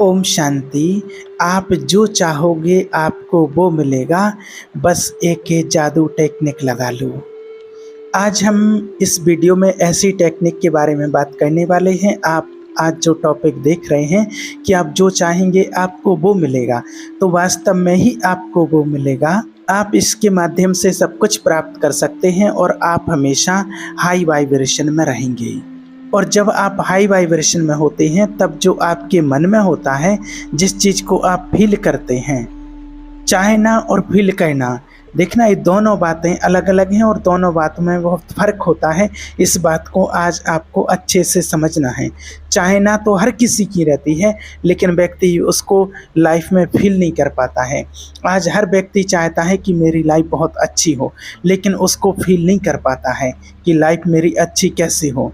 ओम शांति। आप जो चाहोगे आपको वो मिलेगा, बस एक जादू टेक्निक लगा लो। आज हम इस वीडियो में ऐसी टेक्निक के बारे में बात करने वाले हैं। आप आज जो टॉपिक देख रहे हैं कि आप जो चाहेंगे आपको वो मिलेगा, तो वास्तव में ही आपको वो मिलेगा। आप इसके माध्यम से सब कुछ प्राप्त कर सकते हैं और आप हमेशा हाई वाइब्रेशन में रहेंगे। और जब आप हाई वाइब्रेशन में होते हैं तब जो आपके मन में होता है, जिस चीज़ को आप फील करते हैं, चाहना और फील करना, देखना ये दोनों बातें अलग अलग हैं और दोनों बातों में बहुत फ़र्क होता है। इस बात को आज आपको अच्छे से समझना है। चाहना तो हर किसी की रहती है, लेकिन व्यक्ति उसको लाइफ में फील नहीं कर पाता है। आज हर व्यक्ति चाहता है कि मेरी लाइफ बहुत अच्छी हो, लेकिन उसको फील नहीं कर पाता है कि लाइफ मेरी अच्छी कैसे हो।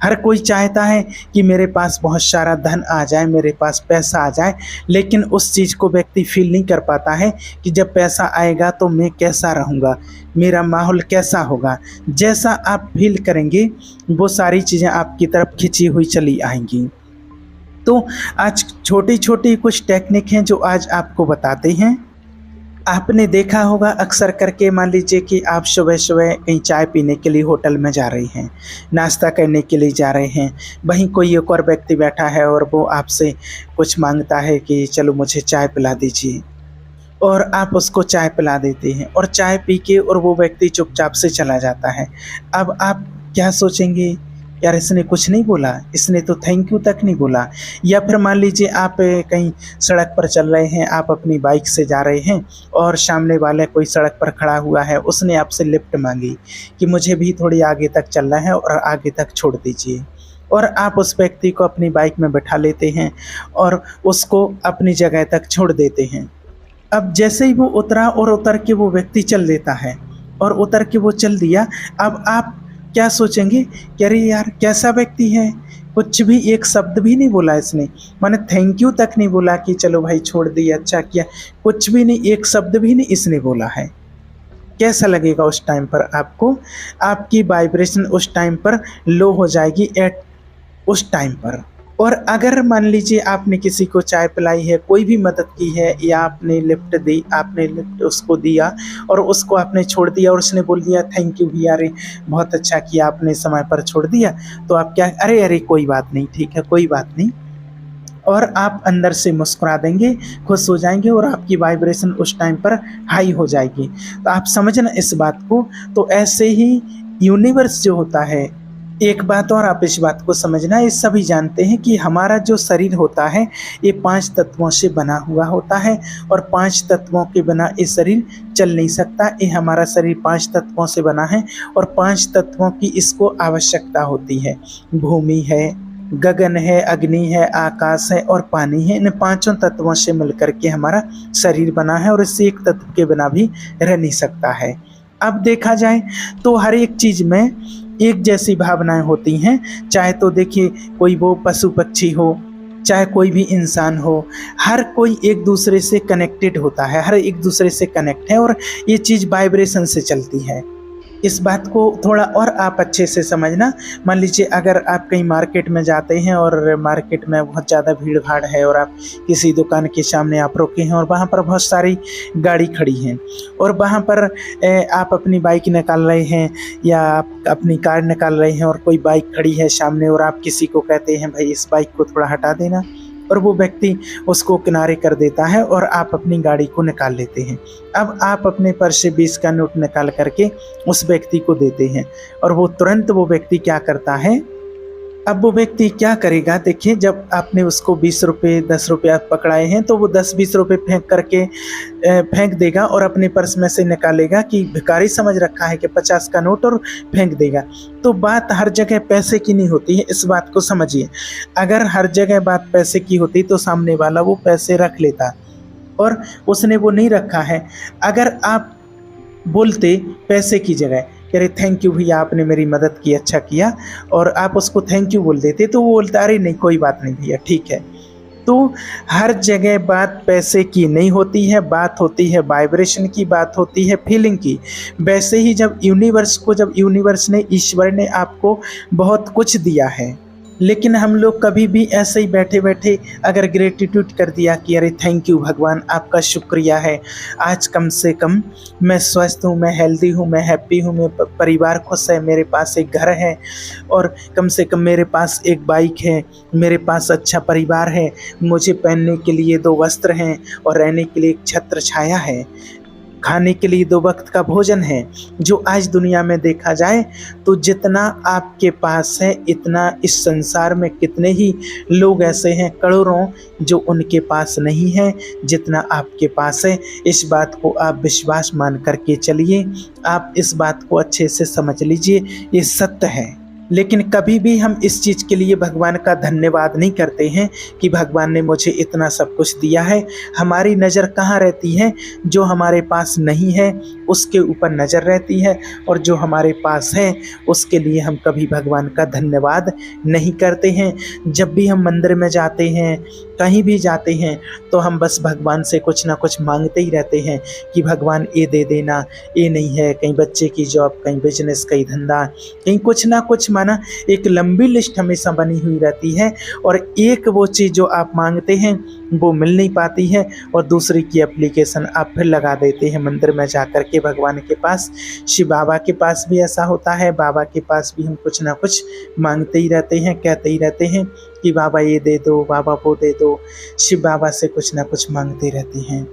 हर कोई चाहता है कि मेरे पास बहुत सारा धन आ जाए, मेरे पास पैसा आ जाए, लेकिन उस चीज़ को व्यक्ति फील नहीं कर पाता है कि जब पैसा आएगा तो मैं कैसा रहूँगा, मेरा माहौल कैसा होगा। जैसा आप फील करेंगे वो सारी चीज़ें आपकी तरफ खिंची हुई चली आएंगी। तो आज छोटी छोटी कुछ टेक्निक हैं जो आज आपको बताते हैं। आपने देखा होगा अक्सर करके, मान लीजिए कि आप सुबह सुबह कहीं चाय पीने के लिए होटल में जा रहे हैं, नाश्ता करने के लिए जा रहे हैं, वहीं कोई एक और व्यक्ति बैठा है और वो आपसे कुछ मांगता है कि चलो मुझे चाय पिला दीजिए, और आप उसको चाय पिला देते हैं और चाय पी के और वो व्यक्ति चुपचाप से चला जाता है। अब आप क्या सोचेंगे, यार इसने कुछ नहीं बोला, इसने तो थैंक यू तक नहीं बोला। या फिर मान लीजिए आप कहीं सड़क पर चल रहे हैं, आप अपनी बाइक से जा रहे हैं और सामने वाले कोई सड़क पर खड़ा हुआ है, उसने आपसे लिफ्ट मांगी कि मुझे भी थोड़ी आगे तक चलना है और आगे तक छोड़ दीजिए, और आप उस व्यक्ति को अपनी बाइक में बैठा लेते हैं और उसको अपनी जगह तक छोड़ देते हैं। अब जैसे ही वो उतरा और उतर के वो व्यक्ति चल देता है और उतर के वो चल दिया, अब आप क्या सोचेंगे कि अरे यार कैसा व्यक्ति है, कुछ भी एक शब्द भी नहीं बोला इसने, माने थैंक यू तक नहीं बोला कि चलो भाई छोड़ दिया, अच्छा किया, कुछ भी नहीं, एक शब्द भी नहीं इसने बोला है। कैसा लगेगा उस टाइम पर आपको? आपकी वाइब्रेशन उस टाइम पर लो हो जाएगी एट उस टाइम पर। और अगर मान लीजिए आपने किसी को चाय पिलाई है, कोई भी मदद की है, या आपने लिफ्ट दी, आपने लिफ्ट उसको दिया और उसको आपने छोड़ दिया और उसने बोल दिया थैंक यू भैया, अरे बहुत अच्छा किया आपने समय पर छोड़ दिया, तो आप क्या, अरे अरे कोई बात नहीं, ठीक है कोई बात नहीं, और आप अंदर से मुस्कुरा देंगे, खुश हो जाएंगे और आपकी वाइब्रेशन उस टाइम पर हाई हो जाएगी। तो आप समझना इस बात को। तो ऐसे ही यूनिवर्स जो होता है, एक बात और आप इस बात को समझना, ये सभी जानते हैं कि हमारा जो शरीर होता है ये 5 तत्वों से बना हुआ होता है और 5 तत्वों के बिना ये शरीर चल नहीं सकता। ये हमारा शरीर 5 तत्वों से बना है और 5 तत्वों की इसको आवश्यकता होती है। भूमि है, गगन है, अग्नि है, आकाश है और पानी है। इन 5 तत्वों से मिलकर के हमारा शरीर बना है और इससे एक तत्व के बिना भी रह नहीं सकता है। अब देखा जाए तो हर एक चीज़ में एक जैसी भावनाएं होती हैं, चाहे तो देखिए कोई वो पशु पक्षी हो, चाहे कोई भी इंसान हो, हर कोई एक दूसरे से कनेक्टेड होता है, हर एक दूसरे से कनेक्ट है और ये चीज़ वाइब्रेशन से चलती है। इस बात को थोड़ा और आप अच्छे से समझना। मान लीजिए अगर आप कहीं मार्केट में जाते हैं और मार्केट में बहुत ज़्यादा भीड़ भाड़ है और आप किसी दुकान के सामने आप रुके हैं और वहाँ पर बहुत सारी गाड़ी खड़ी हैं और वहाँ पर आप अपनी बाइक निकाल रहे हैं या आप अपनी कार निकाल रहे हैं और कोई बाइक खड़ी है सामने और आप किसी को कहते हैं भाई इस बाइक को थोड़ा हटा देना, और वो व्यक्ति उसको किनारे कर देता है और आप अपनी गाड़ी को निकाल लेते हैं। अब आप अपने पर्स से 20 का नोट निकाल करके उस व्यक्ति को देते हैं और वो तुरंत वो व्यक्ति क्या करता है, अब वो व्यक्ति क्या करेगा, देखिए जब आपने उसको 20 रुपये 10 रुपये पकड़ाए हैं तो वो 10-20 रुपये फेंक करके फेंक देगा और अपने पर्स में से निकालेगा कि भिखारी समझ रखा है कि 50 का नोट, और फेंक देगा। तो बात हर जगह पैसे की नहीं होती है, इस बात को समझिए। अगर हर जगह बात पैसे की होती तो सामने वाला वो पैसे रख लेता, और उसने वो नहीं रखा है। अगर आप बोलते पैसे की जगह अरे थैंक यू भैया आपने मेरी मदद की, अच्छा किया, और आप उसको थैंक यू बोल देते तो वो बोलता अरे नहीं कोई बात नहीं भैया ठीक है। तो हर जगह बात पैसे की नहीं होती है, बात होती है वाइब्रेशन की, बात होती है फीलिंग की। वैसे ही जब यूनिवर्स ने, ईश्वर ने आपको बहुत कुछ दिया है, लेकिन हम लोग कभी भी ऐसे ही बैठे-बैठे अगर ग्रैटिट्यूड कर दिया कि अरे थैंक यू भगवान, आपका शुक्रिया है, आज कम से कम मैं स्वस्थ हूँ, मैं हेल्दी हूँ, मैं हैप्पी हूँ, मेरा परिवार खुश है, मेरे पास एक घर है और कम से कम मेरे पास एक बाइक है, मेरे पास अच्छा परिवार है, मुझे पहनने के लिए 2 वस्त्र हैं और रहने के लिए एक छत्र छाया है, खाने के लिए 2 वक्त का भोजन है। जो आज दुनिया में देखा जाए तो जितना आपके पास है, इतना इस संसार में कितने ही लोग ऐसे हैं, करोड़ों, जो उनके पास नहीं है जितना आपके पास है। इस बात को आप विश्वास मान करके चलिए, आप इस बात को अच्छे से समझ लीजिए, ये सत्य है। लेकिन कभी भी हम इस चीज़ के लिए भगवान का धन्यवाद नहीं करते हैं कि भगवान ने मुझे इतना सब कुछ दिया है। हमारी नज़र कहाँ रहती है? जो हमारे पास नहीं है उसके ऊपर नज़र रहती है, और जो हमारे पास है उसके लिए हम कभी भगवान का धन्यवाद नहीं करते हैं। जब भी हम मंदिर में जाते हैं, कहीं भी जाते हैं, तो हम बस भगवान से कुछ ना कुछ मांगते ही रहते हैं कि भगवान ये दे देना, ये नहीं है, कहीं बच्चे की जॉब, कहीं बिजनेस, कहीं धंधा, कहीं कुछ ना कुछ, माना एक लंबी लिस्ट हमेशा बनी हुई रहती है। और एक वो चीज़ जो आप मांगते हैं वो मिल नहीं पाती है, और दूसरी की एप्लीकेशन आप फिर लगा देते हैं मंदिर में जाकर के भगवान के पास। शिव बाबा के पास भी ऐसा होता है, बाबा के पास भी हम कुछ ना कुछ मांगते ही रहते हैं, कहते ही रहते हैं कि बाबा ये दे दो, बाबा वो दे दो। शिव बाबा से कुछ ना कुछ मांगते रहते हैं।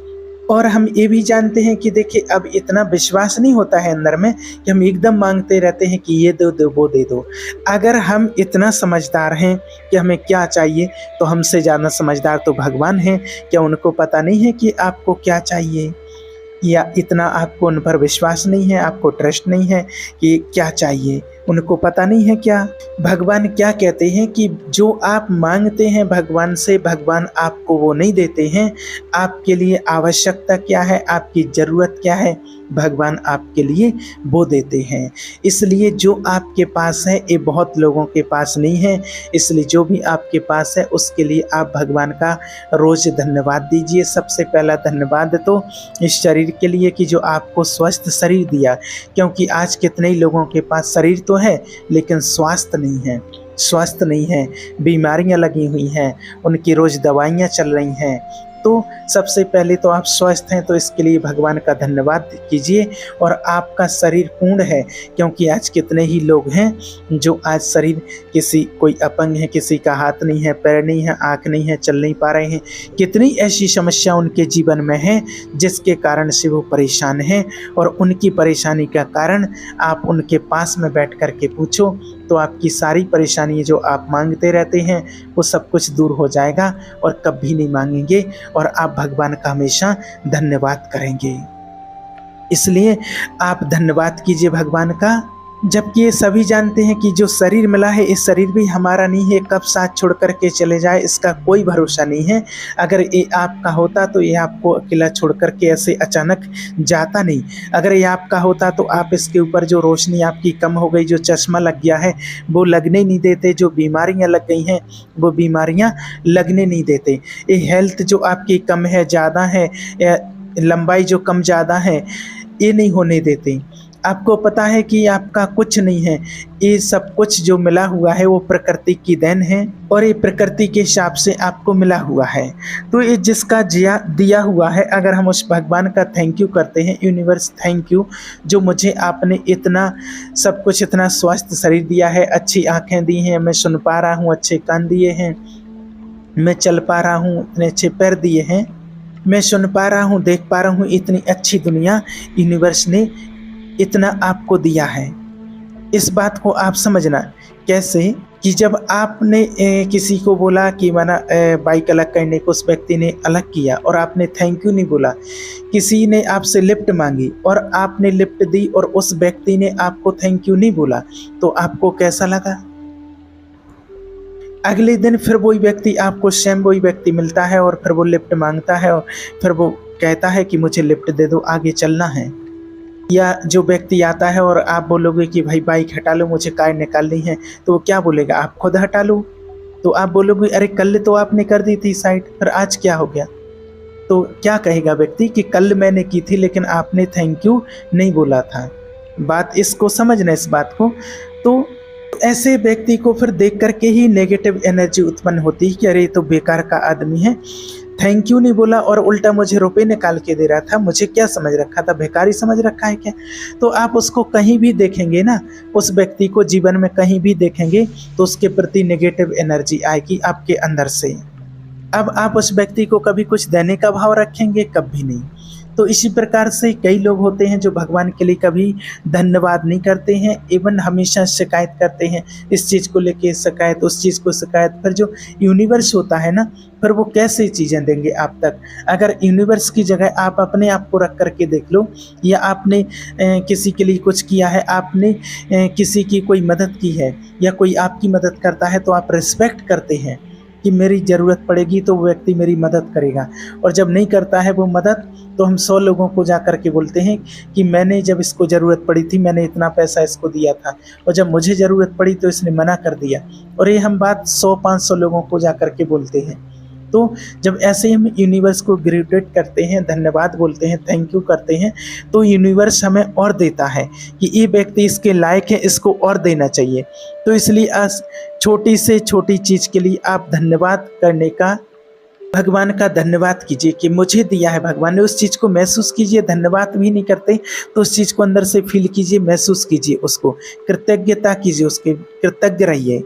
और हम ये भी जानते हैं कि देखिए, अब इतना विश्वास नहीं होता है अंदर में कि हम एकदम मांगते रहते हैं कि ये दो दो वो दे दो। अगर हम इतना समझदार हैं कि हमें क्या चाहिए, तो हमसे ज़्यादा समझदार तो भगवान हैं। क्या उनको पता नहीं है कि आपको क्या चाहिए? या इतना आपको उन पर विश्वास नहीं है, आपको ट्रस्ट नहीं है कि क्या चाहिए? उनको पता नहीं है क्या? भगवान क्या कहते हैं कि जो आप मांगते हैं भगवान से, भगवान आपको वो नहीं देते हैं। आपके लिए आवश्यकता क्या है, आपकी ज़रूरत क्या है, भगवान आपके लिए वो देते हैं। इसलिए जो आपके पास है ये बहुत लोगों के पास नहीं है, इसलिए जो भी आपके पास है उसके लिए आप भगवान का रोज़ धन्यवाद दीजिए। सबसे पहला धन्यवाद तो इस शरीर के लिए कि जो आपको स्वस्थ शरीर दिया, क्योंकि आज कितने ही लोगों के पास शरीर तो है लेकिन स्वास्थ्य नहीं है, स्वस्थ नहीं है, बीमारियां लगी हुई हैं, उनकी रोज़ दवाइयां चल रही हैं। तो सबसे पहले तो आप स्वस्थ हैं, तो इसके लिए भगवान का धन्यवाद कीजिए। और आपका शरीर पूर्ण है, क्योंकि आज कितने ही लोग हैं जो आज शरीर, किसी कोई अपंग है, किसी का हाथ नहीं है, पैर नहीं है, आँख नहीं है, चल नहीं पा रहे हैं, कितनी ऐसी समस्या उनके जीवन में है जिसके कारण से वो परेशान हैं। और उनकी परेशानी का कारण आप उनके पास में बैठ कर के पूछो, तो आपकी सारी परेशानी जो आप मांगते रहते हैं वो सब कुछ दूर हो जाएगा, और कभी नहीं मांगेंगे, और आप भगवान का हमेशा धन्यवाद करेंगे। इसलिए आप धन्यवाद कीजिए भगवान का। जबकि ये सभी जानते हैं कि जो शरीर मिला है, इस शरीर भी हमारा नहीं है, कब साथ छोड़ कर के चले जाए इसका कोई भरोसा नहीं है। अगर ये आपका होता तो ये आपको अकेला छोड़ कर के ऐसे अचानक जाता नहीं। अगर ये आपका होता तो आप इसके ऊपर जो रोशनी आपकी कम हो गई, जो चश्मा लग गया है वो लगने नहीं देते, जो बीमारियां लग गई हैं वो बीमारियां लगने नहीं देते। ये हेल्थ जो आपकी कम है, ज़्यादा है, लंबाई जो कम ज़्यादा है, ये नहीं होने देते। आपको पता है कि आपका कुछ नहीं है, ये सब कुछ जो मिला हुआ है वो प्रकृति की देन है, और ये प्रकृति के हिसाब से आपको मिला हुआ है। तो ये जिसका दिया हुआ है, अगर हम उस भगवान का थैंक यू करते हैं, यूनिवर्स थैंक यू, जो मुझे आपने इतना सब कुछ, इतना स्वस्थ शरीर दिया है, अच्छी आँखें दी हैं, मैं सुन पा रहा हूँ, अच्छे कान दिए हैं, मैं चल पा रहा हूँ, इतने अच्छे पैर दिए हैं, मैं सुन पा रहा हूँ, देख पा रहा हूँ, इतनी अच्छी दुनिया यूनिवर्स ने इतना आपको दिया है। इस बात को आप समझना। कैसे कि जब आपने किसी को बोला कि माना बाइक अलग करने को, उस व्यक्ति ने अलग किया और आपने थैंक यू नहीं बोला, किसी ने आपसे लिफ्ट मांगी और आपने लिफ्ट दी और उस व्यक्ति ने आपको थैंक यू नहीं बोला, तो आपको कैसा लगा? अगले दिन फिर वही व्यक्ति आपको, सेम वही व्यक्ति मिलता है और फिर वो लिफ्ट मांगता है और फिर वो कहता है कि मुझे लिफ्ट दे दो, आगे चलना है। या जो व्यक्ति आता है और आप बोलोगे कि भाई बाइक हटा लो, मुझे कार निकालनी है, तो वो क्या बोलेगा? आप खुद हटा लो। तो आप बोलोगे अरे कल तो आपने कर दी थी साइड, पर आज क्या हो गया? तो क्या कहेगा व्यक्ति कि कल मैंने की थी लेकिन आपने थैंक यू नहीं बोला था। बात इसको समझना, इस बात को। तो ऐसे व्यक्ति को फिर देख करके ही नेगेटिव एनर्जी उत्पन्न होती है कि अरे ये तो बेकार का आदमी है, थैंक यू नहीं बोला और उल्टा मुझे रुपए निकाल के दे रहा था, मुझे क्या समझ रखा था, भिखारी समझ रखा है क्या। तो आप उसको कहीं भी देखेंगे ना, उस व्यक्ति को जीवन में कहीं भी देखेंगे तो उसके प्रति नेगेटिव एनर्जी आएगी आपके अंदर से। अब आप उस व्यक्ति को कभी कुछ देने का भाव रखेंगे, कभी नहीं। तो इसी प्रकार से कई लोग होते हैं जो भगवान के लिए कभी धन्यवाद नहीं करते हैं, एवं हमेशा शिकायत करते हैं, इस चीज़ को लेके शिकायत, उस चीज़ को शिकायत। फिर जो यूनिवर्स होता है ना, फिर वो कैसे चीज़ें देंगे आप तक। अगर यूनिवर्स की जगह आप अपने आप को रख करके देख लो, या आपने किसी के लिए कुछ किया है, आपने किसी की कोई मदद की है या कोई आपकी मदद करता है, तो आप रिस्पेक्ट करते हैं कि मेरी ज़रूरत पड़ेगी तो वो व्यक्ति मेरी मदद करेगा। और जब नहीं करता है वो मदद, तो हम 100 लोगों को जा कर के बोलते हैं कि मैंने जब इसको ज़रूरत पड़ी थी मैंने इतना पैसा इसको दिया था, और जब मुझे ज़रूरत पड़ी तो इसने मना कर दिया। और ये हम बात 100-500 लोगों को जा कर के बोलते हैं। तो जब ऐसे हम यूनिवर्स को ग्रेटिट्यूड करते हैं, धन्यवाद बोलते हैं, थैंक यू करते हैं, तो यूनिवर्स हमें और देता है कि ये व्यक्ति इसके लायक है, इसको और देना चाहिए। तो इसलिए छोटी से छोटी चीज़ के लिए आप धन्यवाद करने का, भगवान का धन्यवाद कीजिए कि मुझे दिया है भगवान ने, उस चीज़ को महसूस कीजिए। धन्यवाद भी नहीं करते तो उस चीज़ को अंदर से फील कीजिए, महसूस कीजिए, उसको कृतज्ञता कीजिए, उसके कृतज्ञ रहिए।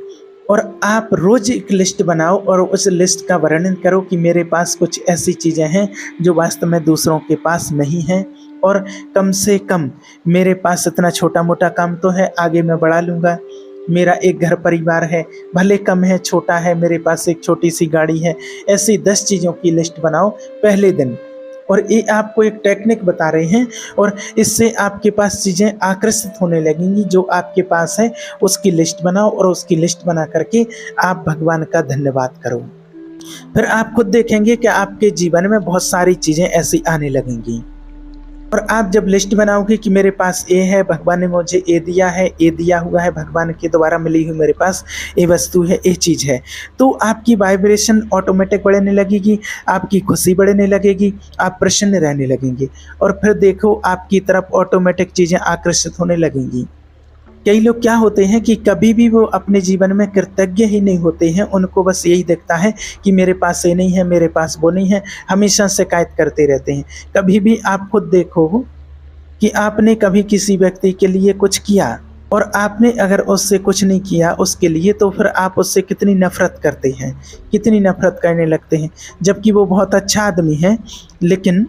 और आप रोज़ एक लिस्ट बनाओ और उस लिस्ट का वर्णन करो कि मेरे पास कुछ ऐसी चीज़ें हैं जो वास्तव में दूसरों के पास नहीं हैं, और कम से कम मेरे पास इतना छोटा मोटा काम तो है, आगे मैं बढ़ा लूँगा। मेरा एक घर परिवार है, भले कम है, छोटा है, मेरे पास एक छोटी सी गाड़ी है। ऐसी 10 चीज़ों की लिस्ट बनाओ पहले दिन, और ये आपको एक टेक्निक बता रहे हैं, और इससे आपके पास चीज़ें आकर्षित होने लगेंगी। जो आपके पास है उसकी लिस्ट बनाओ, और उसकी लिस्ट बना करके आप भगवान का धन्यवाद करो। फिर आप खुद देखेंगे कि आपके जीवन में बहुत सारी चीज़ें ऐसी आने लगेंगी। और आप जब लिस्ट बनाओगे कि मेरे पास ये है, भगवान ने मुझे ये दिया है, ये दिया हुआ है, भगवान के द्वारा मिली हुई मेरे पास ये वस्तु है, ये चीज़ है, तो आपकी वाइब्रेशन ऑटोमेटिक बढ़ने लगेगी, आपकी खुशी बढ़ने लगेगी, आप प्रसन्न रहने लगेंगे। और फिर देखो आपकी तरफ ऑटोमेटिक चीज़ें आकर्षित होने लगेंगी। कई लोग क्या होते हैं कि कभी भी वो अपने जीवन में कृतज्ञ ही नहीं होते हैं, उनको बस यही दिखता है कि मेरे पास ये नहीं है, मेरे पास वो नहीं है, हमेशा शिकायत करते रहते हैं। कभी भी आप खुद देखो कि आपने कभी किसी व्यक्ति के लिए कुछ किया, और आपने अगर उससे कुछ नहीं किया उसके लिए, तो फिर आप उससे कितनी नफ़रत करते हैं, कितनी नफ़रत करने लगते हैं, जबकि वो बहुत अच्छा आदमी है। लेकिन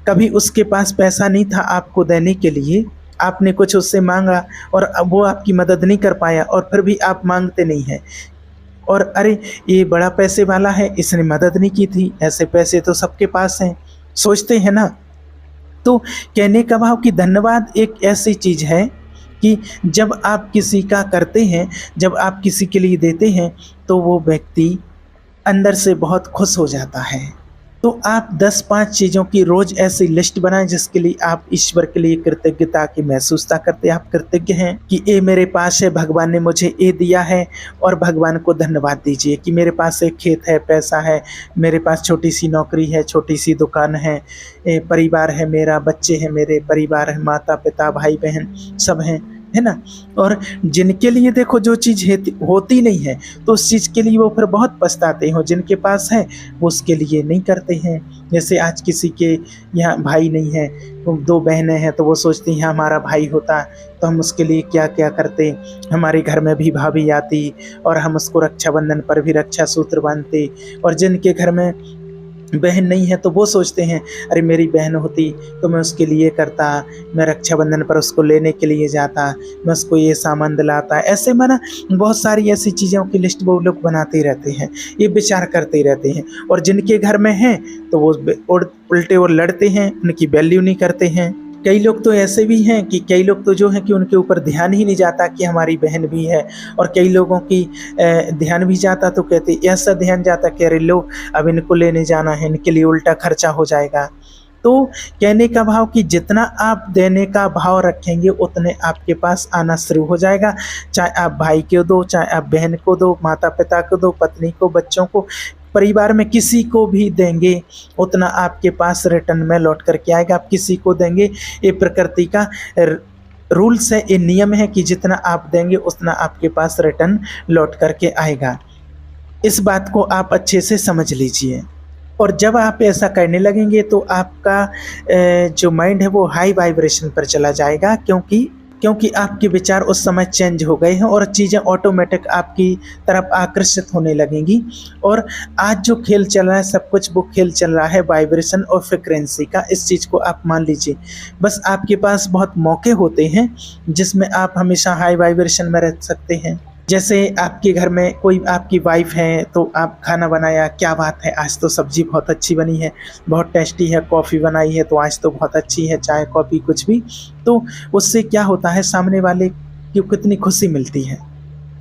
कभी उसके पास पैसा नहीं था आपको देने के लिए, आपने कुछ उससे मांगा और वो आपकी मदद नहीं कर पाया, और फिर भी आप मांगते नहीं हैं। और अरे ये बड़ा पैसे वाला है, इसने मदद नहीं की थी, ऐसे पैसे तो सबके पास हैं, सोचते हैं ना। तो कहने का भाव कि धन्यवाद एक ऐसी चीज़ है कि जब आप किसी का करते हैं, जब आप किसी के लिए देते हैं, तो वो व्यक्ति अंदर से बहुत खुश हो जाता है। तो आप 10-5 चीज़ों की रोज़ ऐसी लिस्ट बनाएं जिसके लिए आप ईश्वर के लिए कृतज्ञता की महसूसता करते हैं। आप कृतज्ञ हैं कि ये मेरे पास है, भगवान ने मुझे ये दिया है, और भगवान को धन्यवाद दीजिए कि मेरे पास एक खेत है, पैसा है, मेरे पास छोटी सी नौकरी है, छोटी सी दुकान है, परिवार है मेरा, बच्चे हैं मेरे, परिवार है, माता पिता भाई बहन सब हैं, है ना। और जिनके लिए देखो जो चीज़ होती नहीं है तो उस चीज़ के लिए वो फिर बहुत पछताते हैं, जिनके पास है वो उसके लिए नहीं करते हैं। जैसे आज किसी के यहाँ भाई नहीं है, तो 2 बहनें हैं, तो वो सोचती हैं हमारा भाई होता तो हम उसके लिए क्या क्या करते, हमारे घर में भी भाभी आती और हम उसको रक्षाबंधन पर भी रक्षा सूत्र बांधते। और जिनके घर में बहन नहीं है तो वो सोचते हैं अरे मेरी बहन होती तो मैं उसके लिए करता, मैं रक्षाबंधन पर उसको लेने के लिए जाता, मैं उसको ये सामान दिलाता। ऐसे माना बहुत सारी ऐसी चीज़ों की लिस्ट वो लोग बनाते रहते हैं, ये विचार करते रहते हैं। और जिनके घर में हैं तो वो उल्टे और लड़ते हैं, उनकी वैल्यू नहीं करते हैं। कई लोग तो ऐसे भी हैं कि कई लोग तो जो हैं कि उनके ऊपर ध्यान ही नहीं जाता कि हमारी बहन भी है, और कई लोगों की ध्यान भी जाता तो कहते ऐसा ध्यान जाता कि अरे लो अब इनको लेने जाना है, इनके लिए उल्टा खर्चा हो जाएगा। तो कहने का भाव कि जितना आप देने का भाव रखेंगे उतने आपके पास आना शुरू हो जाएगा। चाहे आप भाई को दो, चाहे आप बहन को दो, माता पिता को दो, पत्नी को, बच्चों को, परिवार में किसी को भी देंगे उतना आपके पास रिटर्न में लौट करके आएगा। आप किसी को देंगे, ये प्रकृति का रूल्स है, ये नियम है कि जितना आप देंगे उतना आपके पास रिटर्न लौट करके आएगा। इस बात को आप अच्छे से समझ लीजिए। और जब आप ऐसा करने लगेंगे तो आपका जो माइंड है वो हाई वाइब्रेशन पर चला जाएगा, क्योंकि आपके विचार उस समय चेंज हो गए हैं और चीज़ें ऑटोमेटिक आपकी तरफ आकर्षित होने लगेंगी। और आज जो खेल चल रहा है सब कुछ वो खेल चल रहा है वाइब्रेशन और फ्रिक्वेंसी का। इस चीज़ को आप मान लीजिए। बस आपके पास बहुत मौके होते हैं जिसमें आप हमेशा हाई वाइब्रेशन में रह सकते हैं। जैसे आपके घर में कोई आपकी वाइफ है तो आप खाना बनाया, क्या बात है आज तो सब्जी बहुत अच्छी बनी है, बहुत टेस्टी है, कॉफ़ी बनाई है तो आज तो बहुत अच्छी है, चाय कॉफ़ी कुछ भी। तो उससे क्या होता है, सामने वाले की कितनी खुशी मिलती है।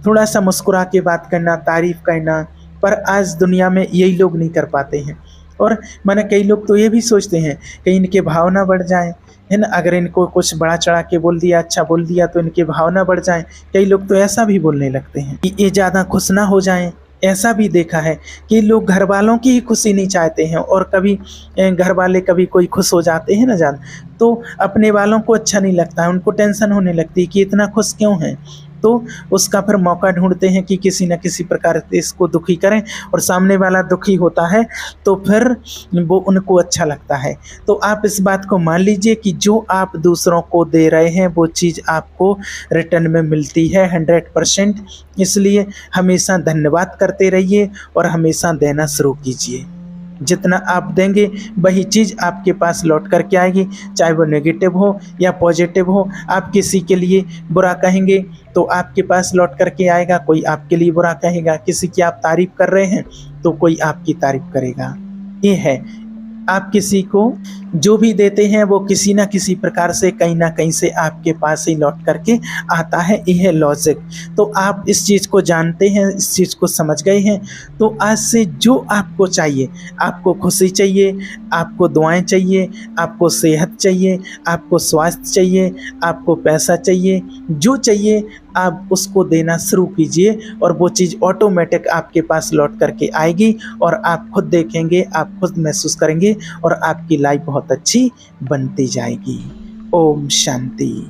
थोड़ा सा मुस्कुरा के बात करना, तारीफ़ करना, पर आज दुनिया में यही लोग नहीं कर पाते हैं। और माने कई लोग तो ये भी सोचते हैं कि इनके भावना बढ़ जाएँ, है ना, अगर इनको कुछ बड़ा चढ़ा के बोल दिया, अच्छा बोल दिया तो इनकी भावना बढ़ जाए। कई लोग तो ऐसा भी बोलने लगते हैं कि ये ज़्यादा खुश ना हो जाएं। ऐसा भी देखा है कि लोग घर वालों की ही खुशी नहीं चाहते हैं, और कभी घर वाले कभी कोई खुश हो जाते हैं ना ज़्यादा, तो अपने वालों को अच्छा नहीं लगता है, उनको टेंशन होने लगती है कि इतना खुश क्यों है। तो उसका फिर मौका ढूंढते हैं कि किसी न किसी प्रकार से इसको दुखी करें, और सामने वाला दुखी होता है तो फिर वो उनको अच्छा लगता है। तो आप इस बात को मान लीजिए कि जो आप दूसरों को दे रहे हैं वो चीज़ आपको रिटर्न में मिलती है 100%। इसलिए हमेशा धन्यवाद करते रहिए और हमेशा देना शुरू कीजिए। जितना आप देंगे वही चीज़ आपके पास लौट कर के आएगी, चाहे वो नेगेटिव हो या पॉजिटिव हो। आप किसी के लिए बुरा कहेंगे तो आपके पास लौट कर के आएगा, कोई आपके लिए बुरा कहेगा। किसी की आप तारीफ़ कर रहे हैं तो कोई आपकी तारीफ़ करेगा। ये है, आप किसी को जो भी देते हैं वो किसी न किसी प्रकार से कहीं न कहीं से आपके पास ही लौट करके आता है। ये है लॉजिक। तो आप इस चीज़ को जानते हैं, इस चीज़ को समझ गए हैं, तो आज से जो आपको चाहिए, आपको खुशी चाहिए, आपको दुआएं चाहिए, आपको सेहत चाहिए, आपको स्वास्थ्य चाहिए, आपको पैसा चाहिए, जो चाहिए आप उसको देना शुरू कीजिए और वो चीज़ ऑटोमेटिक आपके पास लौट करके आएगी। और आप खुद देखेंगे, आप खुद महसूस करेंगे और आपकी लाइफ बहुत अच्छी बनती जाएगी। ओम शांति।